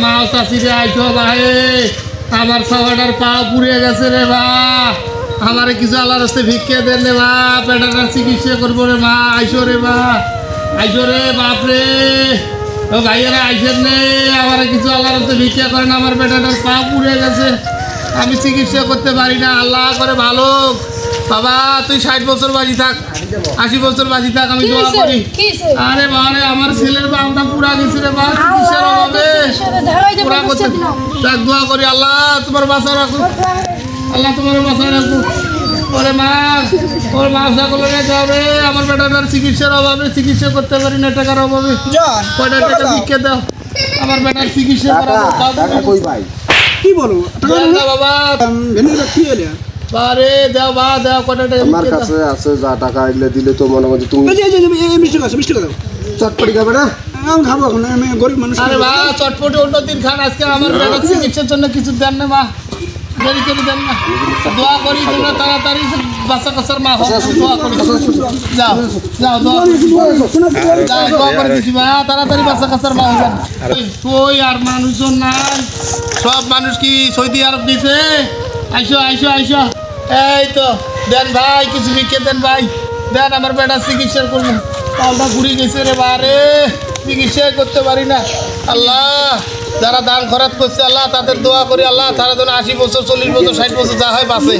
মা চাষি রে আইসো ভাই আমার সবাটার পা পুড়ে গেছে রে বা আমারে কিছু আল্লাহর রাস্তায় ভিক্ষে দেন রে বা পেটাটার চিকিৎসা করবো রে মা আইসো রে বা আইসো রে বাপরে ও ভাইয়েরা আইসেন নে আমার কিছু আল্লাহর রাস্তায় ভিক্ষা করেন আমার পেটাটার পা পুড়ে গেছে আমি চিকিৎসা করতে পারি না আল্লাহ করে ভালো বাবা তুই 60 বছর বাজি থাক 80 বছর বাজি থাক আমি দোয়া করি আরে বারে আমার ছেলের বামটা পুরা গেছে রে বা চিকিৎসার অভাবে পুরা করতে থাক দোয়া করি আল্লাহ তোমার বাঁচা রাখো আল্লাহ তোমার বাঁচা রাখো ওরে মা ওর মা সকলে যাবে আমার বেটাটার চিকিৎসার অভাবে চিকিৎসা করতে পারি না টাকার অভাবে কয়টা টাকা ভিক্ষে দাও আমার বেটার চিকিৎসা কই ভাই কি বলো বাবা ভেনুটা কি হলো বারে দাও বা দাও কয়টা টাকা আমার কাছে আছে যা টাকা এলে দিলে তো মনে মধ্যে তুমি এই মিষ্টি দাও চটপটি খাবে না আমি খাবো এখন আমি গরিব মানুষ আরে বা চটপটি অন্য দিন খান আজকে আমার বেটার চিকিৎসার জন্য কিছু দেন না মা দেরি করে দেন না দোয়া করি তোমরা তাড়াতাড়ি বাচ্চা কাচ্চার মা হোক দোয়া করি যাও যাও দোয়া করে দিছি মা তাড়াতাড়ি বাচ্চা কাচ্চার মা হবেন তুই আর মানুষজন নাই সব মানুষ কি সৌদি আরব দিছে আইসো আইসো আইসো এই তো দেন ভাই কিছু বিকে দেন ভাই দেন আমার বেটা চিকিৎসা করবো পালটা ঘুরে গেছে রে বারে চিকিৎসা করতে পারি না আল্লাহ যারা দান খরচ করছে আল্লাহ তাদের দোয়া করি আল্লাহ তারা যেন 80 বছর 40 বছর 60 বছর যা হয় বাঁচে